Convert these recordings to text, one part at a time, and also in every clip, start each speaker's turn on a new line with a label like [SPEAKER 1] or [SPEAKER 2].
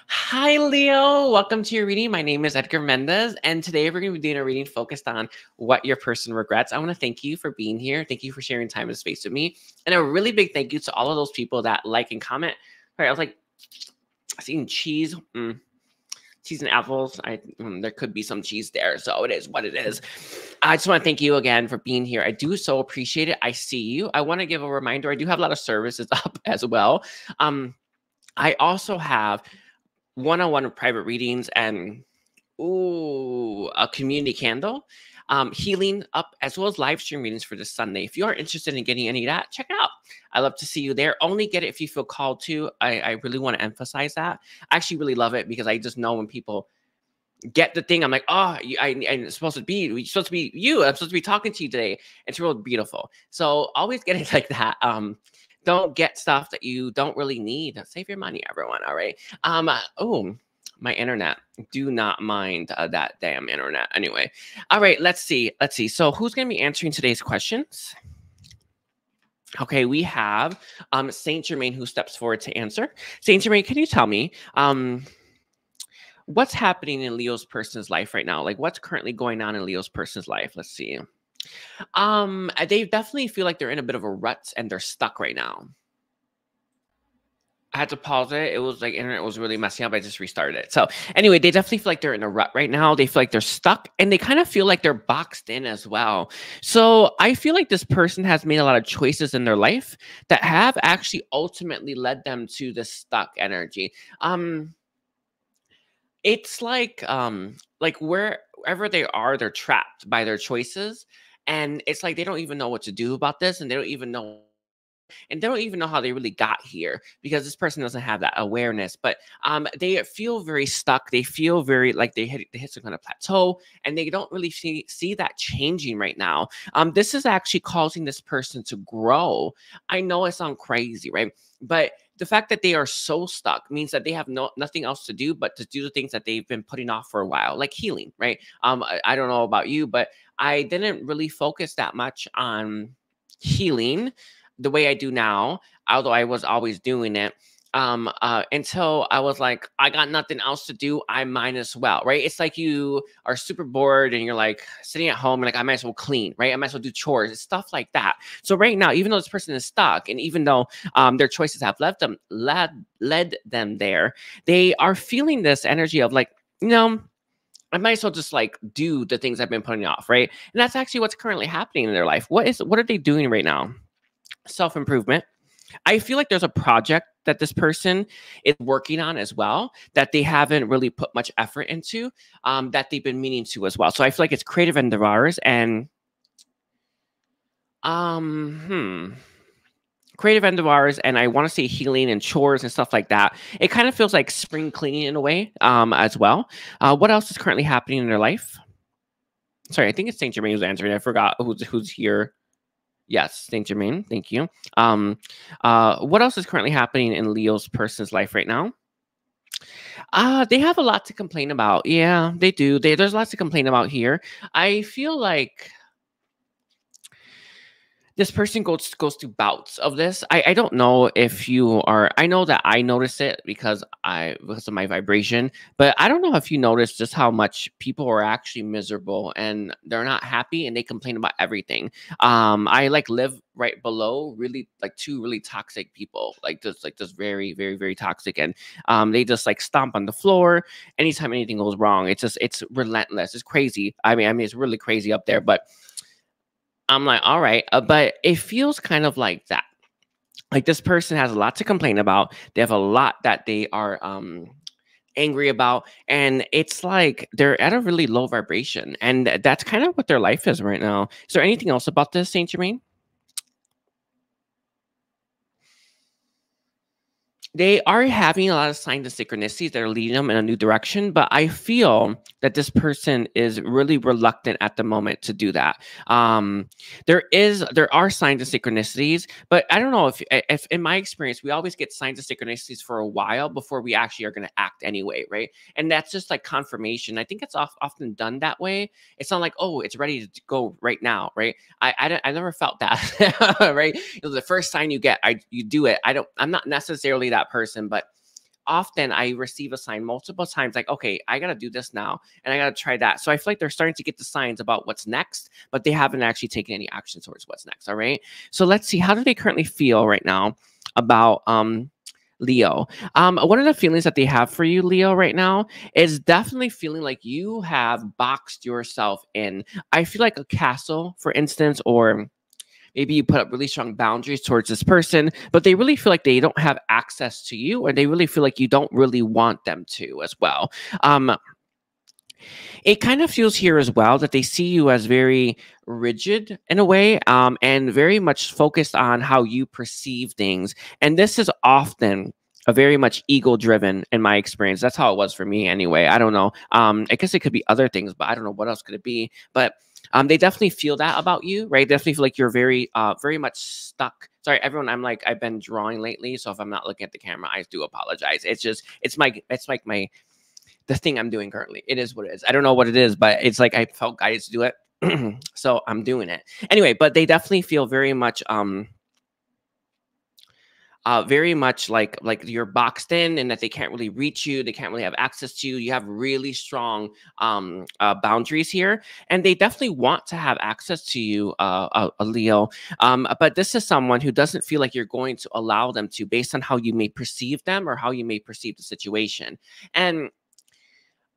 [SPEAKER 1] Hi, Leo. Welcome to your reading. My name is Edgar Mendez, and today we're going to be doing a reading focused on what your person regrets. I want to thank you for being here. Thank you for sharing time and space with me. And a really big thank you to all of those people that like and comment. All right, I was like, seeing cheese. Cheese and apples. There could be some cheese there, so it is what it is. I just want to thank you again for being here. I do so appreciate it. I see you. I want to give a reminder. I do have a lot of services up as well. I also have one-on-one private readings and a community candle healing up, as well as live stream readings for this Sunday. If you are interested in getting any of that, check it out. I love to see you there. Only get it if you feel called to. I really want to emphasize that. I actually really love it because I just know when people get the thing, I'm like, oh, I'm supposed to be you. I'm supposed to be talking to you today. It's real beautiful. So always get it like that. Don't get stuff that you don't really need. Save your money, everyone. All right. Oh, my internet. Do not mind that damn internet. Anyway. All right. Let's see. So who's going to be answering today's questions? Okay, we have Saint Germain who steps forward to answer. Saint Germain, can you tell me what's happening in Leo's person's life right now? Like, what's currently going on in Leo's person's life? Let's see. They definitely feel like they're in a bit of a rut and they're stuck right now. I had to pause it. It was like internet was really messing up. I just restarted it. So anyway, they definitely feel like they're in a rut right now. They feel like they're stuck and they kind of feel like they're boxed in as well. So I feel like this person has made a lot of choices in their life that have actually ultimately led them to this stuck energy. It's like wherever they are, they're trapped by their choices. And it's like they don't even know what to do about this, and they don't even know how they really got here because this person doesn't have that awareness. But they feel very stuck. They feel very like they hit some kind of plateau, and they don't really see that changing right now. This is actually causing this person to grow. I know it sounds crazy, right? But the fact that they are so stuck means that they have nothing else to do but to do the things that they've been putting off for a while, like healing, right? I don't know about you, but I didn't really focus that much on healing the way I do now, although I was always doing it, until I was like, I got nothing else to do. I might as well, right? It's like you are super bored and you're like sitting at home and like, I might as well clean, right? I might as well do chores. It's stuff like that. So right now, even though this person is stuck and even though their choices have led them there, they are feeling this energy of like, I might as well just like do the things I've been putting off, right? And that's actually what's currently happening in their life. What are they doing right now? Self-improvement. I feel like there's a project that this person is working on as well that they haven't really put much effort into, that they've been meaning to as well. So I feel like it's creative endeavors and creative endeavors, and I want to say healing and chores and stuff like that. It kind of feels like spring cleaning in a way, as well. What else is currently happening in their life? Sorry, I think it's Saint Germain who's answering. I forgot who's here. Yes, Saint Germain. Thank you. What else is currently happening in Leo's person's life right now? They have a lot to complain about. Yeah, they do. There's lots to complain about here. I feel like this person goes through bouts of this. I don't know if you are. I know that I notice it because of my vibration, but I don't know if you notice just how much people are actually miserable and they're not happy and they complain about everything. I like live right below really like two really toxic people, like just very, very, very toxic, and they just like stomp on the floor anytime anything goes wrong. It's relentless. It's crazy. I mean, it's really crazy up there, but I'm like, all right, but it feels kind of like that. Like this person has a lot to complain about. They have a lot that they are angry about, and it's like they're at a really low vibration, and that's kind of what their life is right now. Is there anything else about this, Saint Germain? They are having a lot of signs and synchronicities that are leading them in a new direction, but I feel that this person is really reluctant at the moment to do that. There are signs and synchronicities, but I don't know if in my experience, we always get signs and synchronicities for a while before we actually are going to act anyway, right? And that's just like confirmation. I think it's often done that way. It's not like, oh, it's ready to go right now, right? I never felt that, right? The first sign you get, you do it. I'm not necessarily that person, but often I receive a sign multiple times, like, okay, I got to do this now and I got to try that. So I feel like they're starting to get the signs about what's next, but they haven't actually taken any action towards what's next. All right. So let's see, how do they currently feel right now about Leo? One of the feelings that they have for you, Leo, right now is definitely feeling like you have boxed yourself in. I feel like a castle, for instance, or maybe you put up really strong boundaries towards this person, but they really feel like they don't have access to you, or they really feel like you don't really want them to as well. Um, it kind of feels here as well that they see you as very rigid in a way, and very much focused on how you perceive things. And this is often a very much ego driven in my experience. That's how it was for me anyway. I don't know. I guess it could be other things, but I don't know what else could it be. But they definitely feel that about you, right? They definitely feel like you're very much stuck. Sorry, everyone. I've been drawing lately, so if I'm not looking at the camera, I do apologize. It's like my the thing I'm doing currently. It is what it is. I don't know what it is, but it's like I felt guided to do it. So I'm doing it. Anyway, but they definitely feel very much like you're boxed in, and that they can't really reach you. They can't really have access to you. You have really strong boundaries here, and they definitely want to have access to you, a Leo. But this is someone who doesn't feel like you're going to allow them to, based on how you may perceive them or how you may perceive the situation. And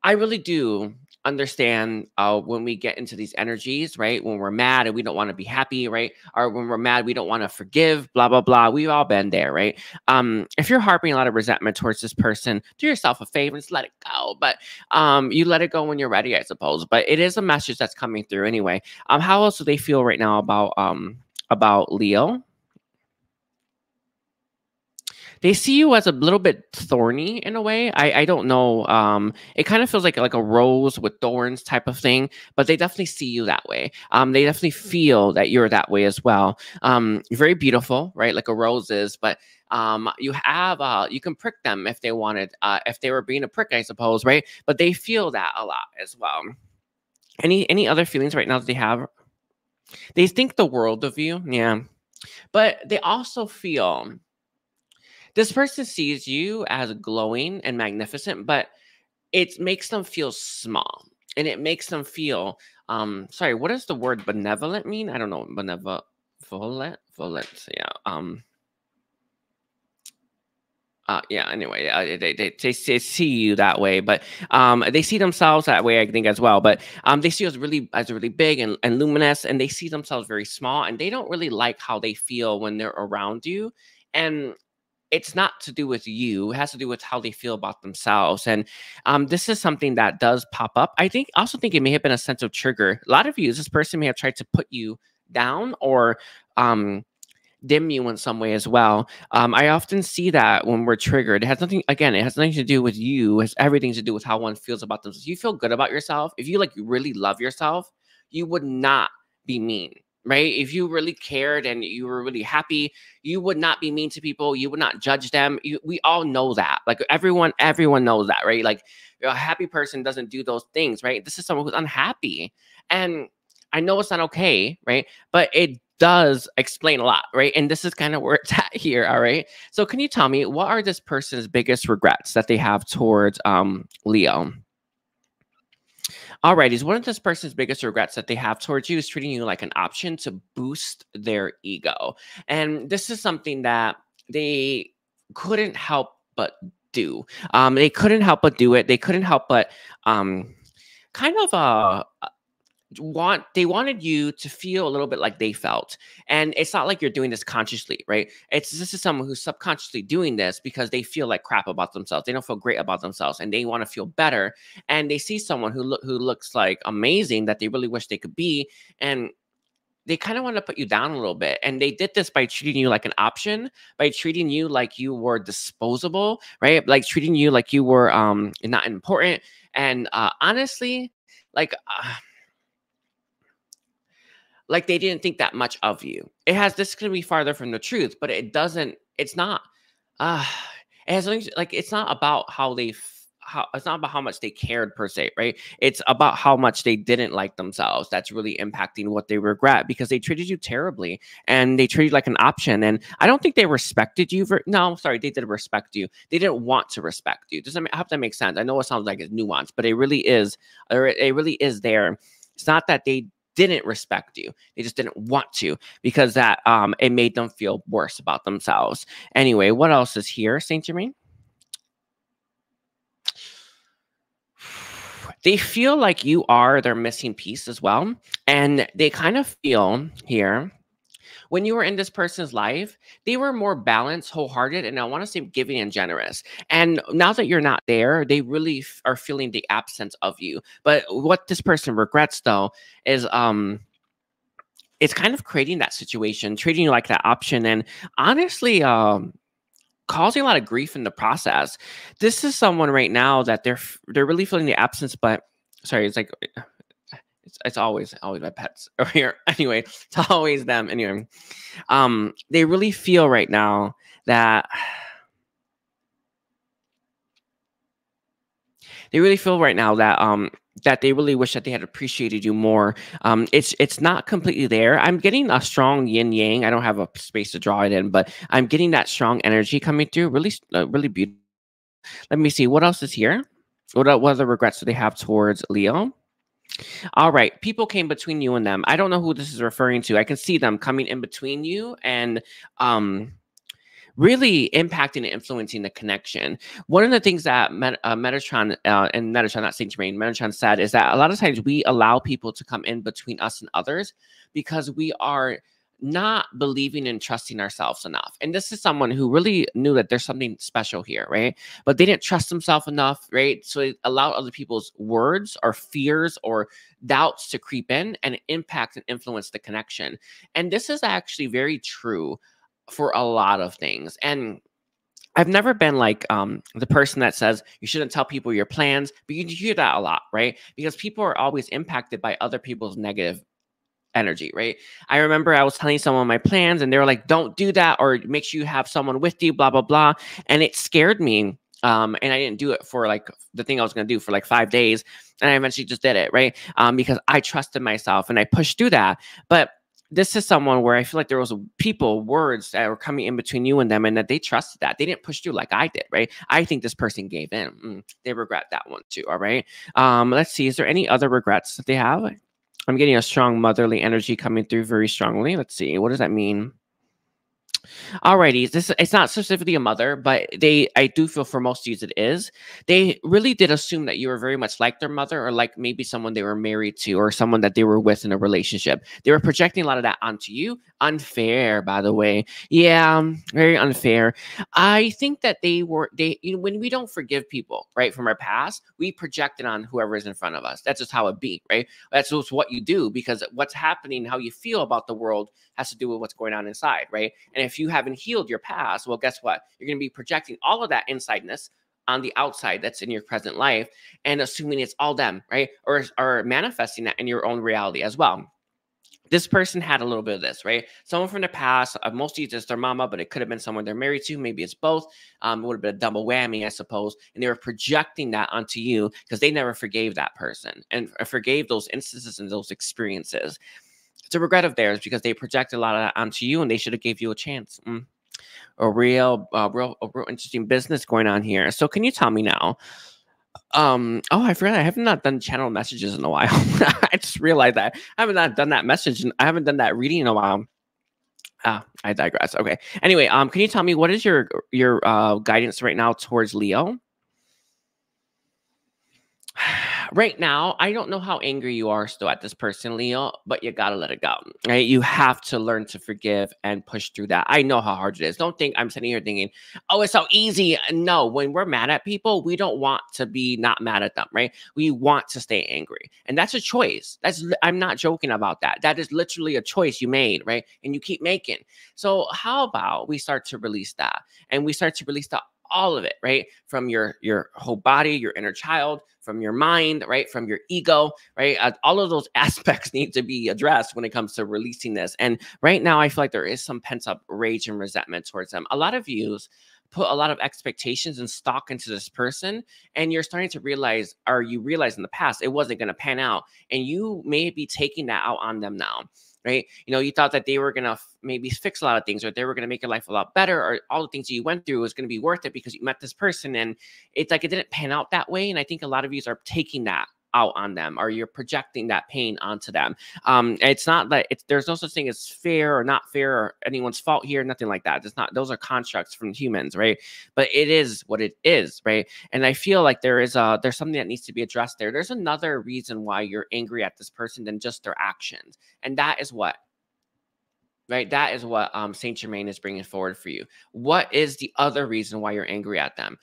[SPEAKER 1] I really do understand when we get into these energies, right? When we're mad and we don't want to be happy, right? Or when we're mad, we don't want to forgive, blah, blah, blah. We've all been there, right? If you're harboring a lot of resentment towards this person, do yourself a favor and just let it go. But you let it go when you're ready, I suppose. But it is a message that's coming through anyway. How else do they feel right now about Leo? They see you as a little bit thorny in a way. I don't know. It kind of feels like a rose with thorns type of thing, but they definitely see you that way. They definitely feel that you're that way as well. You're very beautiful, right? Like a rose is, but you can prick them if they wanted, if they were being a prick, I suppose, right? But they feel that a lot as well. Any other feelings right now that they have? They think the world of you, yeah, but they also feel. This person sees you as glowing and magnificent, but it makes them feel small, and it makes them feel sorry, what does the word benevolent mean? I don't know. Volent, yeah. Yeah, anyway, they see you that way, but they see themselves that way, I think, as well. But they see you as really big and luminous, and they see themselves very small, and they don't really like how they feel when they're around you. And it's not to do with you. It has to do with how they feel about themselves. And this is something that does pop up. Also think it may have been a sense of trigger. A lot of you, this person may have tried to put you down or dim you in some way as well. I often see that when we're triggered. It has nothing to do with you. It has everything to do with how one feels about themselves. If you feel good about yourself, if you like really love yourself, you would not be mean, right? If you really cared and you were really happy, you would not be mean to people. You would not judge them. We all know that. Like everyone knows that, right? Like a happy person doesn't do those things, right? This is someone who's unhappy. And I know it's not okay, right? But it does explain a lot, right? And this is kind of where it's at here, all right? So can you tell me, what are this person's biggest regrets that they have towards Leo? Alrighty, is one of this person's biggest regrets that they have towards you is treating you like an option to boost their ego. And this is something that they couldn't help but do. They couldn't help but do it. They couldn't help but kind of they wanted you to feel a little bit like they felt. And it's not like you're doing this consciously, right? This is someone who's subconsciously doing this because they feel like crap about themselves. They don't feel great about themselves, and they want to feel better. And they see someone who looks like amazing that they really wish they could be, and they kind of want to put you down a little bit. And they did this by treating you like an option, by treating you like you were disposable, right? Like treating you like you were not important. And honestly, like like they didn't think that much of you. This could be farther from the truth, but it's not, uh, it has nothing like, it's not about how much they cared per se, right? It's about how much they didn't like themselves. That's really impacting what they regret, because they treated you terribly and they treated you like an option. And I don't think they respected you. No, sorry, they did respect you. They didn't want to respect you. Does that I hope that makes sense? I know it sounds like it's nuanced, but it really is. Or it really is there. It's not that they didn't respect you. They just didn't want to, because that it made them feel worse about themselves. Anyway, what else is here, Saint Germain? They feel like you are their missing piece as well. And they kind of feel here, when you were in this person's life, they were more balanced, wholehearted, and I want to say giving and generous. And now that you're not there, they really are feeling the absence of you. But what this person regrets, though, is it's kind of creating that situation, treating you like that option, and honestly, causing a lot of grief in the process. This is someone right now that they're really feeling the absence, but sorry, it's like it's always my pets over here. Anyway, it's always them. Anyway, they really feel right now that that they really wish that they had appreciated you more. It's not completely there. I'm getting a strong yin yang. I don't have a space to draw it in, but I'm getting that strong energy coming through. Really, really beautiful. Let me see what else is here. What other regrets do they have towards Leo? All right, people came between you and them. I don't know who this is referring to. I can see them coming in between you and really impacting and influencing the connection. One of the things that Metatron and Metatron, not Saint Germain, Metatron said is that a lot of times we allow people to come in between us and others because we are not believing and trusting ourselves enough. And this is someone who really knew that there's something special here, right? But they didn't trust themselves enough, right? So it allowed other people's words or fears or doubts to creep in and impact and influence the connection. And this is actually very true for a lot of things. And I've never been like the person that says you shouldn't tell people your plans, but you hear that a lot, right? Because people are always impacted by other people's negative energy, right? I remember I was telling someone my plans and they were like, don't do that, or make sure you have someone with you, blah, blah, blah. And it scared me. And I didn't do it for like the thing I was going to do for like 5 days. And I eventually just did it, right? Because I trusted myself and I pushed through that. But this is someone where I feel like there was words that were coming in between you and them, and that they trusted that. They didn't push through like I did, right? I think this person gave in. They regret that one too, all right? Let's see. Is there any other regrets that they have? I'm getting a strong motherly energy coming through very strongly. Let's see. What does that mean? Alrighty, it's not specifically a mother, but I do feel for most of you it is. They really did assume that you were very much like their mother, or like maybe someone they were married to, or someone that they were with in a relationship. They were projecting a lot of that onto you. Unfair, by the way. Yeah, very unfair. I think that when we don't forgive people, right, from our past, we project it on whoever is in front of us. That's just how it be, right? That's just what you do, because what's happening, how you feel about the world, has to do with what's going on inside, right? And if you haven't healed your past, well, guess what? You're going to be projecting all of that insideness on the outside that's in your present life, and assuming it's all them, right? Or manifesting that in your own reality as well. This person had a little bit of this, right? Someone from the past, mostly just their mama, but it could have been someone they're married to. Maybe it's both. It would have been a double whammy, I suppose. And they were projecting that onto you because they never forgave that person and forgave those instances and those experiences. It's a regret of theirs because they projected a lot of that onto you, and they should have gave you a chance. A real interesting business going on here. So can you tell me now? Oh, I forgot. I have not done channel messages in a while. I just realized that I haven't not done that message, and I haven't done that reading in a while. I digress. Okay. Anyway, can you tell me what is your guidance right now towards Leo? Right now, I don't know how angry you are still at this person, Leo, but you gotta let it go, right? You have to learn to forgive and push through that. I know how hard it is. Don't think I'm sitting here thinking, oh, it's so easy. No, when we're mad at people, we don't want to be not mad at them, right? We want to stay angry. And that's a choice. I'm not joking about that. That is literally a choice you made, right? And you keep making. So how about we start to release that? And we start to release all of it, right? From your whole body, your inner child, from your mind, right? From your ego, right? All of those aspects need to be addressed when it comes to releasing this. And right now, I feel like there is some pent up rage and resentment towards them. A lot of yous put a lot of expectations and stock into this person, and you're starting to realize, or you realize in the past, it wasn't going to pan out, and you may be taking that out on them now. Right? You know, you thought that they were going to maybe fix a lot of things, or they were going to make your life a lot better, or all the things that you went through was going to be worth it because you met this person. And it's like, it didn't pan out that way. And I think a lot of you are taking that out on them, or you're projecting that pain onto them. It's not that there's no such thing as fair or not fair or anyone's fault here, nothing like that. It's not, those are constructs from humans, right? But it is what it is, right? And I feel like there's something that needs to be addressed there. There's another reason why you're angry at this person than just their actions, and that is what, right? That is what Saint Germain is bringing forward for you. What is the other reason why you're angry at them?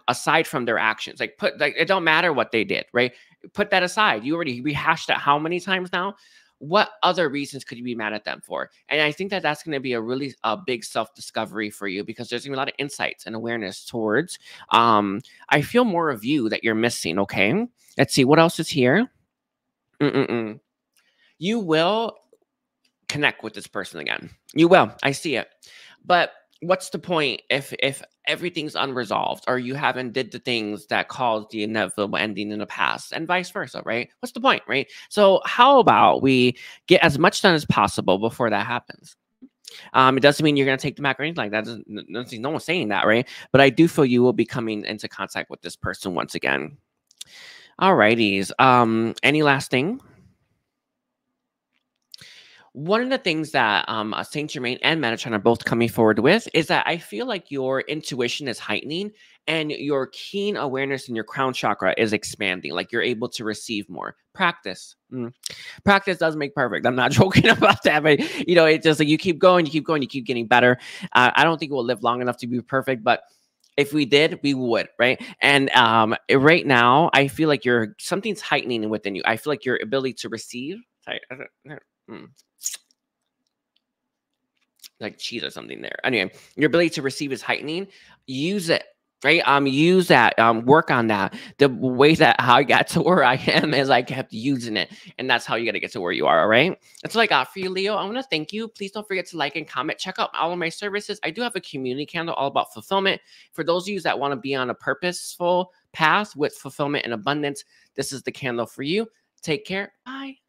[SPEAKER 1] Aside from their actions, like it don't matter what they did, right? Put that aside. You already rehashed that how many times now? What other reasons could you be mad at them for? And I think that that's going to be a really big self-discovery for you, because there's going to be a lot of insights and awareness towards, I feel more of you that you're missing. Okay. Let's see. What else is here? You will connect with this person again. You will. I see it. But what's the point if everything's unresolved, or you haven't did the things that caused the inevitable ending in the past, and vice versa, right? What's the point, right? So how about we get as much done as possible before that happens? It doesn't mean you're going to take them back or anything like that. No one's saying that, right? But I do feel you will be coming into contact with this person once again. All righties. Any last thing? One of the things that Saint Germain and Metatron are both coming forward with is that I feel like your intuition is heightening, and your keen awareness in your crown chakra is expanding. Like, you're able to receive more. Practice. Practice does make perfect. I'm not joking about that, but you know, it's just like you keep going, you keep getting better. I don't think we'll live long enough to be perfect, but if we did, we would, right? And right now, I feel like something's heightening within you. I feel like your ability to receive. Sorry, like cheese or something there. Anyway, your ability to receive is heightening. Use it, right? Use that. Work on that. The way that how I got to where I am is I kept using it, and that's how you got to get to where you are. All right. That's what I got for you, Leo. I want to thank you. Please don't forget to like and comment. Check out all of my services. I do have a community candle all about fulfillment. For those of you that want to be on a purposeful path with fulfillment and abundance, this is the candle for you. Take care. Bye.